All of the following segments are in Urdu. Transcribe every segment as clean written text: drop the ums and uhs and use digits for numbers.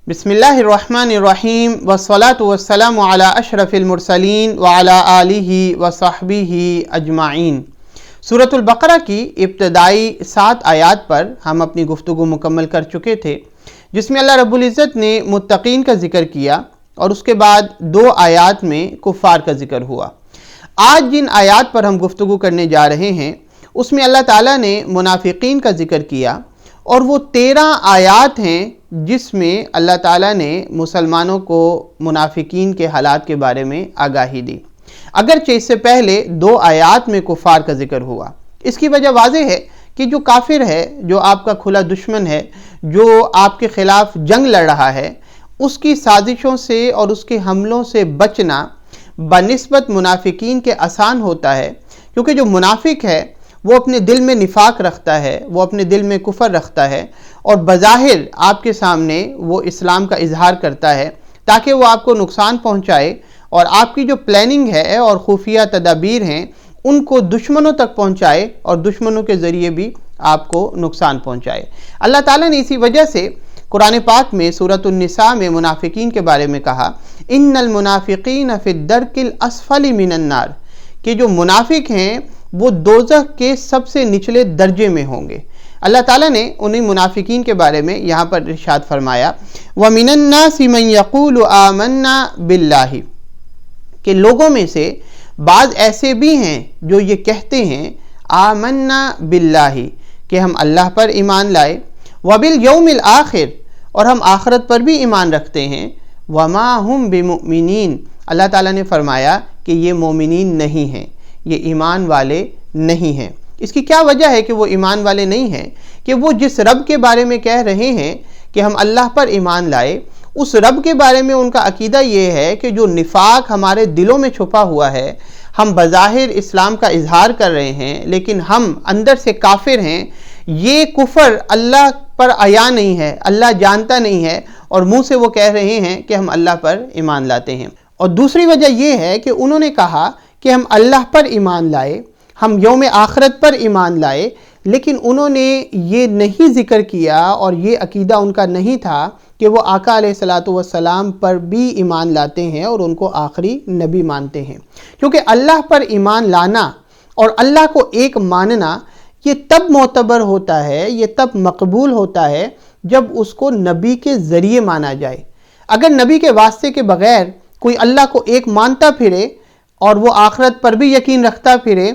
بسم اللہ الرحمن الرحیم والصلاة والسلام علی اشرف المرسلین وعلی آلہ وصحبہ اجمعین۔ سورۃ البقرہ کی ابتدائی 7 آیات پر ہم اپنی گفتگو مکمل کر چکے تھے، جس میں اللہ رب العزت نے متقین کا ذکر کیا اور اس کے بعد 2 آیات میں کفار کا ذکر ہوا۔ آج جن آیات پر ہم گفتگو کرنے جا رہے ہیں اس میں اللہ تعالیٰ نے منافقین کا ذکر کیا، اور وہ 13 آیات ہیں جس میں اللہ تعالیٰ نے مسلمانوں کو منافقین کے حالات کے بارے میں آگاہی دی، اگرچہ اس سے پہلے 2 آیات میں کفار کا ذکر ہوا۔ اس کی وجہ واضح ہے کہ جو کافر ہے، جو آپ کا کھلا دشمن ہے، جو آپ کے خلاف جنگ لڑ رہا ہے، اس کی سازشوں سے اور اس کے حملوں سے بچنا بنسبت منافقین کے آسان ہوتا ہے، کیونکہ جو منافق ہے وہ اپنے دل میں نفاق رکھتا ہے، وہ اپنے دل میں کفر رکھتا ہے، اور بظاہر آپ کے سامنے وہ اسلام کا اظہار کرتا ہے تاکہ وہ آپ کو نقصان پہنچائے، اور آپ کی جو پلاننگ ہے اور خفیہ تدابیر ہیں ان کو دشمنوں تک پہنچائے اور دشمنوں کے ذریعے بھی آپ کو نقصان پہنچائے۔ اللہ تعالیٰ نے اسی وجہ سے قرآن پاک میں سورۃ النساء میں منافقین کے بارے میں کہا، ان المنافقین فی الدرک الاسفل من النار، کہ جو منافق ہیں وہ دوزخ کے سب سے نچلے درجے میں ہوں گے۔ اللہ تعالیٰ نے انہی منافقین کے بارے میں یہاں پر ارشاد فرمایا، وَمِنَ النَّاسِ مَن يَقُولُ آمَنَّا بِاللَّهِ، کہ لوگوں میں سے بعض ایسے بھی ہیں جو یہ کہتے ہیں آمنا باللہ، کہ ہم اللہ پر ایمان لائے، وبالیوم الآخر، اور ہم آخرت پر بھی ایمان رکھتے ہیں، وما ہم بمؤمنین، اللہ تعالیٰ نے فرمایا کہ یہ مومنین نہیں ہیں، یہ ایمان والے نہیں ہیں۔ اس کی کیا وجہ ہے کہ وہ ایمان والے نہیں ہیں؟ کہ وہ جس رب کے بارے میں کہہ رہے ہیں کہ ہم اللہ پر ایمان لائے، اس رب کے بارے میں ان کا عقیدہ یہ ہے کہ جو نفاق ہمارے دلوں میں چھپا ہوا ہے، ہم بظاہر اسلام کا اظہار کر رہے ہیں لیکن ہم اندر سے کافر ہیں، یہ کفر اللہ پر عیاں نہیں ہے، اللہ جانتا نہیں ہے، اور منہ سے وہ کہہ رہے ہیں کہ ہم اللہ پر ایمان لاتے ہیں۔ اور دوسری وجہ یہ ہے کہ انہوں نے کہا کہ ہم اللہ پر ایمان لائے، ہم یوم آخرت پر ایمان لائے، لیکن انہوں نے یہ نہیں ذکر کیا اور یہ عقیدہ ان کا نہیں تھا کہ وہ آقا علیہ الصلوۃ والسلام پر بھی ایمان لاتے ہیں اور ان کو آخری نبی مانتے ہیں، کیونکہ اللہ پر ایمان لانا اور اللہ کو ایک ماننا یہ تب معتبر ہوتا ہے، یہ تب مقبول ہوتا ہے جب اس کو نبی کے ذریعے مانا جائے۔ اگر نبی کے واسطے کے بغیر کوئی اللہ کو ایک مانتا پھرے اور وہ آخرت پر بھی یقین رکھتا پھرے،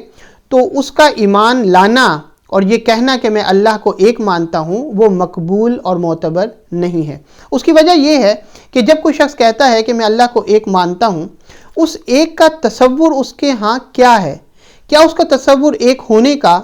تو اس کا ایمان لانا اور یہ کہنا کہ میں اللہ کو ایک مانتا ہوں وہ مقبول اور معتبر نہیں ہے۔ اس کی وجہ یہ ہے کہ جب کوئی شخص کہتا ہے کہ میں اللہ کو ایک مانتا ہوں، اس ایک کا تصور اس کے ہاں کیا ہے؟ کیا اس کا تصور ایک ہونے کا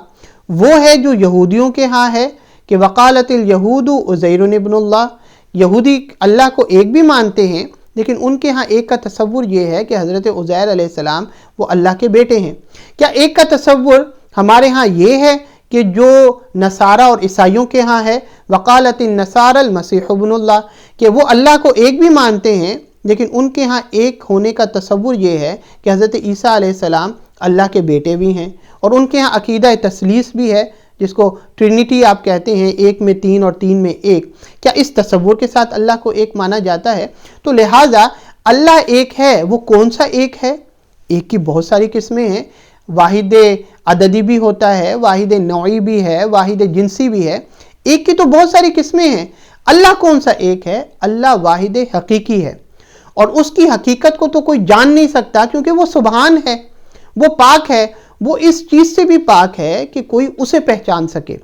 وہ ہے جو یہودیوں کے ہاں ہے کہ وقالت الیہود عزیر ابن اللہ، یہودی اللہ کو ایک بھی مانتے ہیں لیکن ان کے ہاں ایک کا تصور یہ ہے کہ حضرت عزیر علیہ السلام وہ اللہ کے بیٹے ہیں؟ کیا ایک کا تصور ہمارے ہاں یہ ہے کہ جو نصارہ اور عیسائیوں کے ہاں ہے، وقالت النصارى المسیح ابن اللہ، کہ وہ اللہ کو ایک بھی مانتے ہیں لیکن ان کے ہاں ایک ہونے کا تصور یہ ہے کہ حضرت عیسیٰ علیہ السلام اللہ کے بیٹے بھی ہیں، اور ان کے ہاں عقیدہ تثلیث بھی ہے جس کو ٹرینٹی آپ کہتے ہیں، ایک میں 3 اور 3 میں 1۔ کیا اس تصور کے ساتھ اللہ کو ایک مانا جاتا ہے؟ تو لہٰذا اللہ ایک ہے، وہ کون سا ایک ہے؟ ایک کی بہت ساری قسمیں ہیں، واحد عددی بھی ہوتا ہے، واحد نوعی بھی ہے، واحد جنسی بھی ہے، ایک کی تو بہت ساری قسمیں ہیں۔ اللہ کون سا ایک ہے؟ اللہ واحد حقیقی ہے، اور اس کی حقیقت کو تو کوئی جان نہیں سکتا کیونکہ وہ سبحان ہے، وہ پاک ہے، وہ اس چیز سے بھی پاک ہے کہ کوئی اسے پہچان سکے۔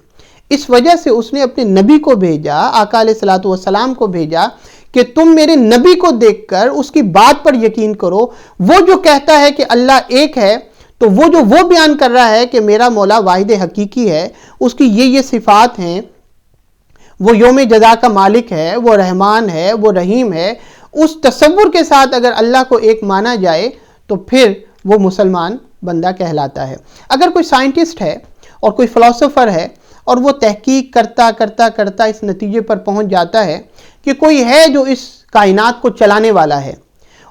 اس وجہ سے اس نے اپنے نبی کو بھیجا، آقا علیہ الصلوۃ والسلام کو بھیجا کہ تم میرے نبی کو دیکھ کر اس کی بات پر یقین کرو، وہ جو کہتا ہے کہ اللہ ایک ہے تو وہ بیان کر رہا ہے کہ میرا مولا واحد حقیقی ہے، اس کی یہ صفات ہیں، وہ یوم جزا کا مالک ہے، وہ رحمان ہے، وہ رحیم ہے۔ اس تصور کے ساتھ اگر اللہ کو ایک مانا جائے تو پھر وہ مسلمان بندہ کہلاتا ہے۔ اگر کوئی سائنٹسٹ ہے اور کوئی فلسفر ہے اور وہ تحقیق کرتا اس نتیجے پر پہنچ جاتا ہے کہ کوئی ہے جو اس کائنات کو چلانے والا ہے،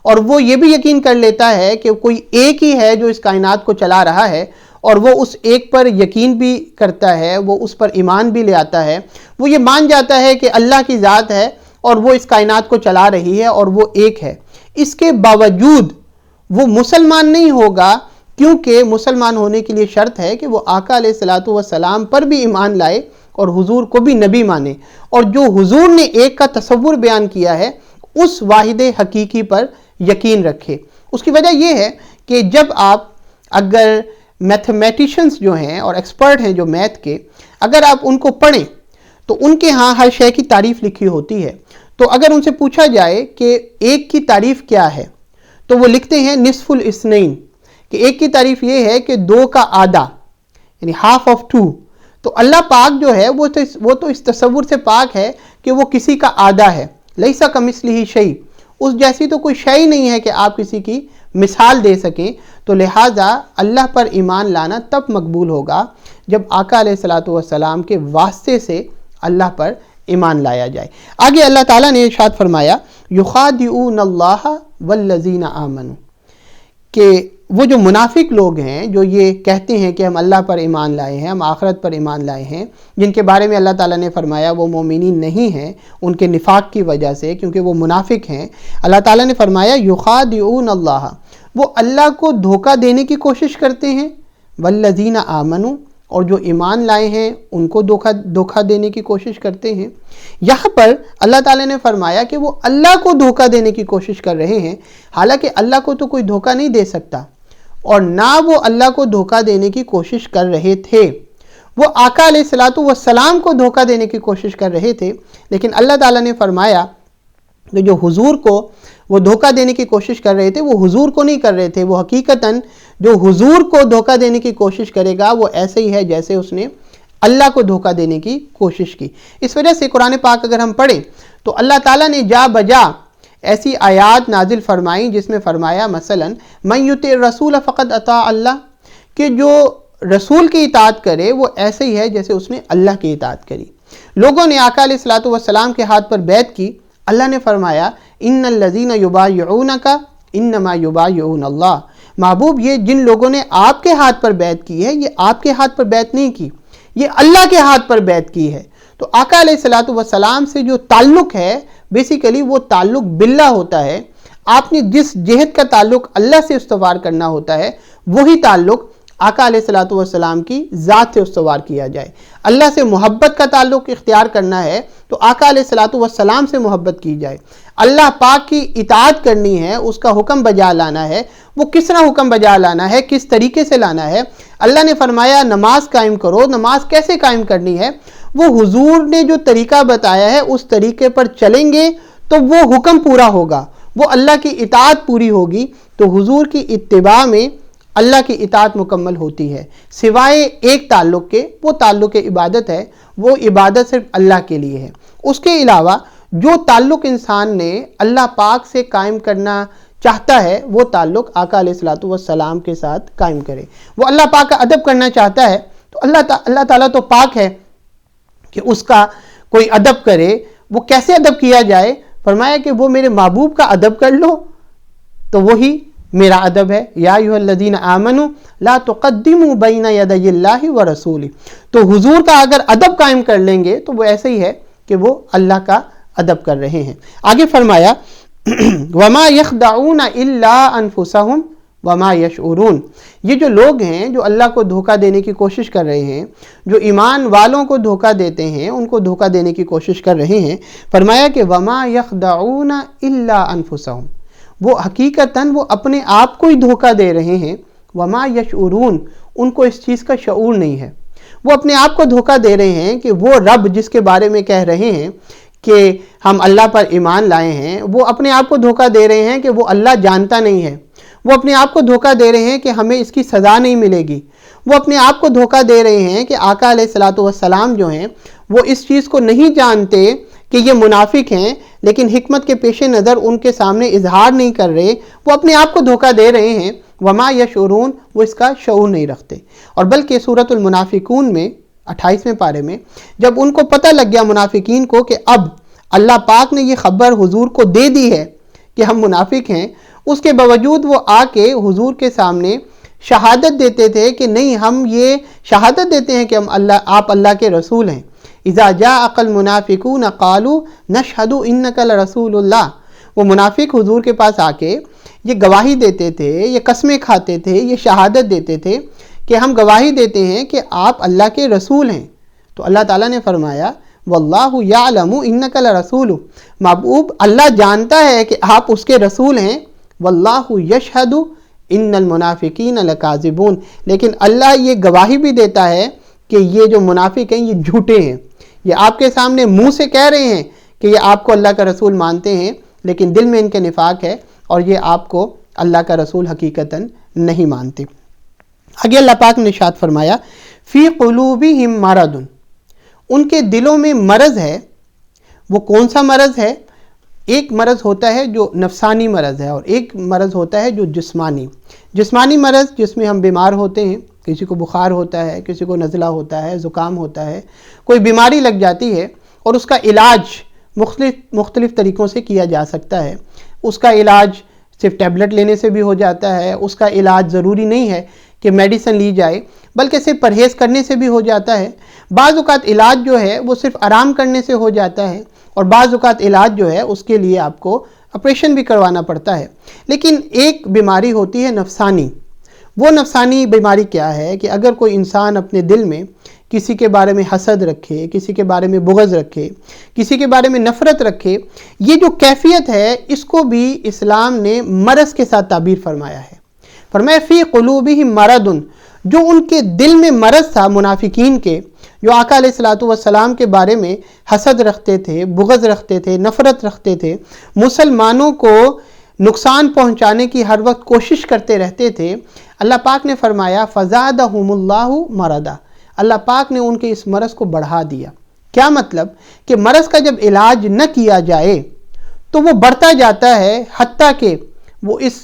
اور وہ یہ بھی یقین کر لیتا ہے کہ کوئی ایک ہی ہے جو اس کائنات کو چلا رہا ہے، اور وہ اس ایک پر یقین بھی کرتا ہے، وہ اس پر ایمان بھی لے آتا ہے، وہ یہ مان جاتا ہے کہ اللہ کی ذات ہے اور وہ اس کائنات کو چلا رہی ہے اور وہ ایک ہے، اس کے باوجود وہ مسلمان نہیں ہوگا، کیونکہ مسلمان ہونے کے لیے شرط ہے کہ وہ آقا علیہ الصلوۃ والسلام پر بھی ایمان لائے اور حضور کو بھی نبی مانے، اور جو حضور نے ایک کا تصور بیان کیا ہے اس واحد حقیقی پر یقین رکھے۔ اس کی وجہ یہ ہے کہ جب آپ اگر میتھمیٹیشنز جو ہیں اور ایکسپرٹ ہیں جو میتھ کے، اگر آپ ان کو پڑھیں تو ان کے ہاں ہر شے کی تعریف لکھی ہوتی ہے، تو اگر ان سے پوچھا جائے کہ ایک کی تعریف کیا ہے تو وہ لکھتے ہیں نصف الاثنین، کہ ایک کی تعریف یہ ہے کہ دو کا آدھا، یعنی ہاف آف ٹو۔ تو اللہ پاک جو ہے وہ تو اس تصور سے پاک ہے کہ وہ کسی کا آدھا ہے، لیسا کمثلہ شیء، اس جیسی تو کوئی شے نہیں ہے کہ آپ کسی کی مثال دے سکیں۔ تو لہٰذا اللہ پر ایمان لانا تب مقبول ہوگا جب آقا علیہ الصلوۃ والسلام کے واسطے سے اللہ پر ایمان لایا جائے۔ آگے اللہ تعالیٰ نے ارشاد فرمایا یخادعون اللہ والذین آمنوا، کہ وہ جو منافق لوگ ہیں جو یہ کہتے ہیں کہ ہم اللہ پر ایمان لائے ہیں، ہم آخرت پر ایمان لائے ہیں، جن کے بارے میں اللہ تعالیٰ نے فرمایا وہ مومنین نہیں ہیں ان کے نفاق کی وجہ سے، کیونکہ وہ منافق ہیں، اللہ تعالیٰ نے فرمایا یخادعون اللہ، وہ اللہ کو دھوکہ دینے کی کوشش کرتے ہیں، والذین آمنوا، اور جو ایمان لائے ہیں ان کو دھوکہ دینے کی کوشش کرتے ہیں۔ یہاں پر اللہ تعالیٰ نے فرمایا کہ وہ اللہ کو دھوکہ دینے کی کوشش کر رہے ہیں، حالانکہ اللہ کو تو کوئی دھوکہ نہیں دے سکتا، اور نہ وہ اللہ کو دھوکہ دینے کی کوشش کر رہے تھے، وہ آقا علیہ الصلوۃ والسلام کو دھوکہ دینے کی کوشش کر رہے تھے۔ لیکن اللہ تعالیٰ نے فرمایا کہ جو حضور کو وہ دھوکہ دینے کی کوشش کر رہے تھے وہ حضور کو نہیں کر رہے تھے، وہ حقیقتاً جو حضور کو دھوکہ دینے کی کوشش کرے گا وہ ایسے ہی ہے جیسے اس نے اللہ کو دھوکہ دینے کی کوشش کی۔ اس وجہ سے قرآن پاک اگر ہم پڑھیں تو اللہ تعالیٰ نے جا بجا ایسی آیات نازل فرمائیں جس میں فرمایا مثلاً من یطع الرسول فقد اطاع اللہ، کہ جو رسول کی اطاعت کرے وہ ایسے ہی ہے جیسے اس نے اللہ کی اطاعت کری۔ لوگوں نے آقا علیہ الصلوۃ والسلام کے ہاتھ پر بیعت کی، اللہ نے فرمایا ان الذین یبایعونک انما یبایعون اللہ، محبوب یہ جن لوگوں نے آپ کے ہاتھ پر بیعت کی ہے یہ آپ کے ہاتھ پر بیعت نہیں کی، یہ اللہ کے ہاتھ پر بیعت کی ہے۔ تو آقا علیہ الصلوۃ والسلام سے جو تعلق ہے بیسیکلی وہ تعلق باللہ ہوتا ہے۔ آپ نے جس جہت کا تعلق اللہ سے استوار کرنا ہوتا ہے وہی تعلق آقا علیہ الصلوۃ والسلام کی ذات سے استوار کیا جائے۔ اللہ سے محبت کا تعلق اختیار کرنا ہے تو آقا علیہ الصلوۃ والسلام سے محبت کی جائے۔ اللہ پاک کی اطاعت کرنی ہے، اس کا حکم بجا لانا ہے، وہ کس طرح حکم بجا لانا ہے، کس طریقے سے لانا ہے۔ اللہ نے فرمایا نماز قائم کرو، نماز کیسے قائم کرنی ہے، وہ حضور نے جو طریقہ بتایا ہے اس طریقے پر چلیں گے تو وہ حکم پورا ہوگا، وہ اللہ کی اطاعت پوری ہوگی۔ تو حضور کی اتباع میں اللہ کی اطاعت مکمل ہوتی ہے، سوائے ایک تعلق کے، وہ تعلق عبادت ہے، وہ عبادت صرف اللہ کے لیے ہے۔ اس کے علاوہ جو تعلق انسان نے اللہ پاک سے قائم کرنا چاہتا ہے وہ تعلق آقا علیہ الصلوۃ والسلام کے ساتھ قائم کرے۔ وہ اللہ پاک کا ادب کرنا چاہتا ہے تو اللہ تعالیٰ تو پاک ہے کہ اس کا کوئی ادب کرے۔ وہ کیسے ادب کیا جائے؟ فرمایا کہ وہ میرے محبوب کا ادب کر لو تو وہی میرا ادب ہے۔ یا ایھا الذین آمنوا لا تقدموا بین یدی اللہ ورسولہ، تو حضور کا اگر ادب قائم کر لیں گے تو وہ ایسے ہی ہے کہ وہ اللہ کا ادب کر رہے ہیں۔ آگے فرمایا وما یخدعون الا انفسهم وما یشعرون، یہ جو لوگ ہیں جو اللہ کو دھوکہ دینے کی کوشش کر رہے ہیں، جو ایمان والوں کو دھوکہ دیتے ہیں، ان کو دھوکہ دینے کی کوشش کر رہے ہیں، فرمایا کہ وما یخدعون الا انفسهم، وہ حقیقتاً وہ اپنے آپ کو ہی دھوکہ دے رہے ہیں، وما یشعرون، ان کو اس چیز کا شعور نہیں ہے۔ وہ اپنے آپ کو دھوکہ دے رہے ہیں کہ وہ رب جس کے بارے میں کہہ رہے ہیں کہ ہم اللہ پر ایمان لائے ہیں، وہ اپنے آپ کو دھوکہ دے رہے ہیں کہ وہ اللہ جانتا نہیں ہے، وہ اپنے آپ کو دھوکہ دے رہے ہیں کہ ہمیں اس کی سزا نہیں ملے گی، وہ اپنے آپ کو دھوکہ دے رہے ہیں کہ آقا علیہ الصلوۃ والسلام جو ہیں وہ اس چیز کو نہیں جانتے کہ یہ منافق ہیں، لیکن حکمت کے پیش نظر ان کے سامنے اظہار نہیں کر رہے، وہ اپنے آپ کو دھوکہ دے رہے ہیں۔ وما یشعرون، وہ اس کا شعور نہیں رکھتے۔ اور بلکہ سورۃ المنافقون میں 28ویں پارے میں جب ان کو پتہ لگ گیا منافقین کو کہ اب اللہ پاک نے یہ خبر حضور کو دے دی ہے کہ ہم منافق ہیں، اس کے باوجود وہ آ کے حضور کے سامنے شہادت دیتے تھے کہ نہیں، ہم یہ شہادت دیتے ہیں کہ آپ اللہ کے رسول ہیں، اذا جاءک المنافقون قالوا نشهد انک لرسول اللہ، وہ منافق حضور کے پاس آ کے یہ گواہی دیتے تھے، یہ قسمیں کھاتے تھے، یہ شہادت دیتے تھے کہ ہم گواہی دیتے ہیں کہ آپ اللہ کے رسول ہیں۔ تو اللہ تعالیٰ نے فرمایا واللہ یعلم انک لرسول، محبوب اللہ جانتا ہے کہ آپ اس کے رسول ہیں، واللہ یشہد ان المنافقین لکاذبون، لیکن اللہ یہ گواہی بھی دیتا ہے کہ یہ جو منافق ہیں یہ جھوٹے ہیں، یہ آپ کے سامنے منہ سے کہہ رہے ہیں کہ یہ آپ کو اللہ کا رسول مانتے ہیں، لیکن دل میں ان کے نفاق ہے اور یہ آپ کو اللہ کا رسول حقیقتاً نہیں مانتے۔ آگے اللہ پاک نے ارشاد فرمایا فی قلوبہم مرض، ان کے دلوں میں مرض ہے۔ وہ کون سا مرض ہے؟ ایک مرض ہوتا ہے جو نفسانی مرض ہے اور ایک مرض ہوتا ہے جو جسمانی مرض، جس میں ہم بیمار ہوتے ہیں، کسی کو بخار ہوتا ہے، کسی کو نزلہ ہوتا ہے، زکام ہوتا ہے، کوئی بیماری لگ جاتی ہے اور اس کا علاج مختلف طریقوں سے کیا جا سکتا ہے۔ اس کا علاج صرف ٹیبلٹ لینے سے بھی ہو جاتا ہے، اس کا علاج ضروری نہیں ہے کہ میڈیسن لی جائے بلکہ صرف پرہیز کرنے سے بھی ہو جاتا ہے۔ بعض اوقات علاج جو ہے وہ صرف آرام کرنے سے ہو جاتا ہے اور بعض اوقات علاج جو ہے اس کے لیے آپ کو آپریشن بھی کروانا پڑتا ہے۔ لیکن ایک بیماری ہوتی ہے نفسانی۔ وہ نفسانی بیماری کیا ہے کہ اگر کوئی انسان اپنے دل میں کسی کے بارے میں حسد رکھے، کسی کے بارے میں بغض رکھے، کسی کے بارے میں نفرت رکھے، یہ جو کیفیت ہے اس کو بھی اسلام نے مرض کے ساتھ تعبیر فرمایا ہے۔ فرمایا فی قلوبہم مرض، جو ان کے دل میں مرض تھا منافقین کے، جو آقا علیہ الصلوۃ والسلام کے بارے میں حسد رکھتے تھے، بغض رکھتے تھے، نفرت رکھتے تھے، مسلمانوں کو نقصان پہنچانے کی ہر وقت کوشش کرتے رہتے تھے، اللہ پاک نے فرمایا فزادہم اللہ مرضا، اللہ پاک نے ان کے اس مرض کو بڑھا دیا۔ کیا مطلب؟ کہ مرض کا جب علاج نہ کیا جائے تو وہ بڑھتا جاتا ہے، حتیٰ کہ وہ اس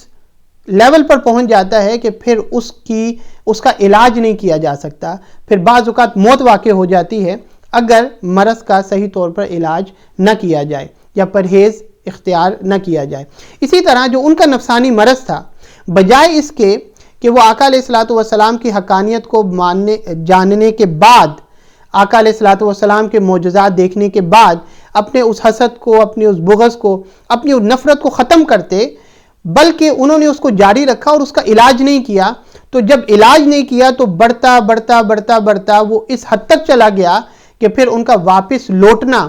لیول پر پہنچ جاتا ہے کہ پھر اس کا علاج نہیں کیا جا سکتا، پھر بعض اوقات موت واقع ہو جاتی ہے اگر مرض کا صحیح طور پر علاج نہ کیا جائے یا پرہیز اختیار نہ کیا جائے۔ اسی طرح جو ان کا نفسانی مرض تھا، بجائے اس کے کہ وہ آقا علیہ الصلوۃ والسلام کی حقانیت کو جاننے کے بعد، آقا علیہ الصلوۃ والسلام کے معجزات دیکھنے کے بعد اپنے اس حسد کو، اپنے اس بغض کو، اپنی اس نفرت کو ختم کرتے، بلکہ انہوں نے اس کو جاری رکھا اور اس کا علاج نہیں کیا۔ تو جب علاج نہیں کیا تو بڑھتا وہ اس حد تک چلا گیا کہ پھر ان کا واپس لوٹنا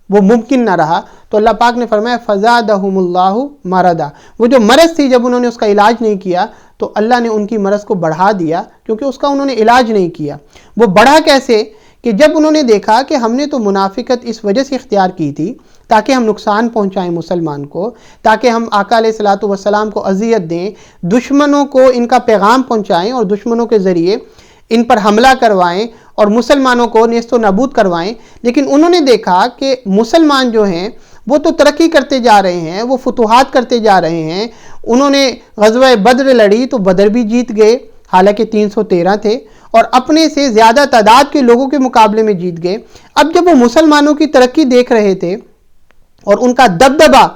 وہ ممکن نہ رہا۔ تو اللہ پاک نے فرمایا فزادہم اللہ مرضا، وہ جو مرض تھی جب انہوں نے اس کا علاج نہیں کیا تو اللہ نے ان کی مرض کو بڑھا دیا، کیونکہ اس کا انہوں نے علاج نہیں کیا۔ وہ بڑھا کیسے؟ کہ جب انہوں نے دیکھا کہ ہم نے تو منافقت اس وجہ سے اختیار کی تھی تاکہ ہم نقصان پہنچائیں مسلمان کو، تاکہ ہم آقا علیہ الصلوۃ والسلام کو اذیت دیں، دشمنوں کو ان کا پیغام پہنچائیں اور دشمنوں کے ذریعے ان پر حملہ کروائیں اور مسلمانوں کو نیست و نابود کروائیں، لیکن انہوں نے دیکھا کہ مسلمان جو ہیں وہ تو ترقی کرتے جا رہے ہیں، وہ فتوحات کرتے جا رہے ہیں۔ انہوں نے غزوہ بدر لڑی تو بدر بھی جیت گئے، حالانکہ 313 تھے، اور اپنے سے زیادہ تعداد کے لوگوں کے مقابلے میں جیت گئے۔ اب جب وہ مسلمانوں کی ترقی دیکھ رہے تھے اور ان کا دبدبہ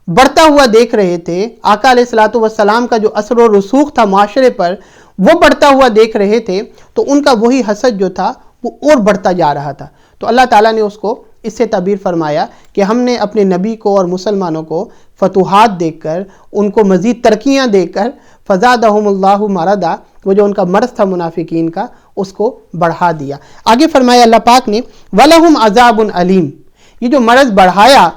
بڑھتا ہوا دیکھ رہے تھے، آقا علیہ الصلوۃ والسلام کا جو اثر و رسوخ تھا معاشرے پر وہ بڑھتا ہوا دیکھ رہے تھے، تو ان کا وہی حسد جو تھا وہ اور بڑھتا جا رہا تھا۔ تو اللہ تعالیٰ نے اس کو اس سے تعبیر فرمایا کہ ہم نے اپنے نبی کو اور مسلمانوں کو فتوحات دیکھ کر، ان کو مزید ترقیاں دے کر، فزادہم اللہ مرضا، وہ جو ان کا مرض تھا منافقین کا، اس کو بڑھا دیا۔ آگے فرمایا اللہ پاک نے وَلَهُمْ عَذَابٌ عَلِيمٌ، یہ جو مرض بڑھایا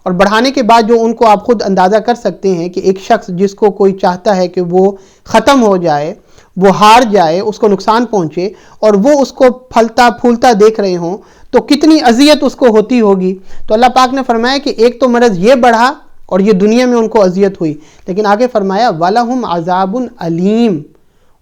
اور بڑھانے کے بعد جو ان کو آپ خود اندازہ کر سکتے ہیں کہ ایک شخص جس کو کوئی چاہتا ہے کہ وہ ختم ہو جائے، وہ ہار جائے، اس کو نقصان پہنچے، اور وہ اس کو پھلتا پھولتا دیکھ رہے ہوں تو کتنی اذیت اس کو ہوتی ہوگی۔ تو اللہ پاک نے فرمایا کہ ایک تو مرض یہ بڑھا اور یہ دنیا میں ان کو اذیت ہوئی، لیکن آگے فرمایا وَلَهُمْ عَذَابٌ عَلِيمٌ،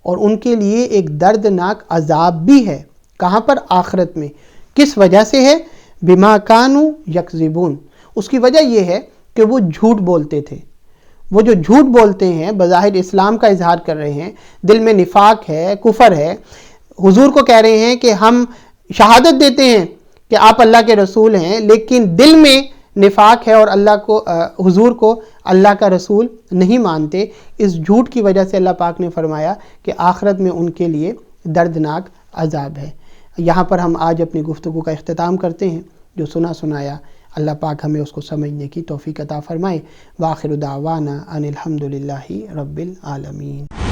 اور ان کے لیے ایک دردناک عذاب بھی ہے۔ کہاں پر؟ آخرت میں۔ کس وجہ سے ہے؟ بِمَا كَانُوا يَكْذِبُونَ، اس کی وجہ یہ ہے کہ وہ جھوٹ بولتے تھے۔ وہ جو جھوٹ بولتے ہیں، بظاہر اسلام کا اظہار کر رہے ہیں، دل میں نفاق ہے، کفر ہے، حضور کو کہہ رہے ہیں کہ ہم شہادت دیتے ہیں کہ آپ اللہ کے رسول ہیں، لیکن دل میں نفاق ہے اور اللہ کو، حضور کو اللہ کا رسول نہیں مانتے۔ اس جھوٹ کی وجہ سے اللہ پاک نے فرمایا کہ آخرت میں ان کے لیے دردناک عذاب ہے۔ یہاں پر ہم آج اپنی گفتگو کا اختتام کرتے ہیں۔ جو سنایا اللہ پاک ہمیں اس کو سمجھنے کی توفیق عطا فرمائے۔ وآخر دعوانا ان الحمدللہ رب العالمین۔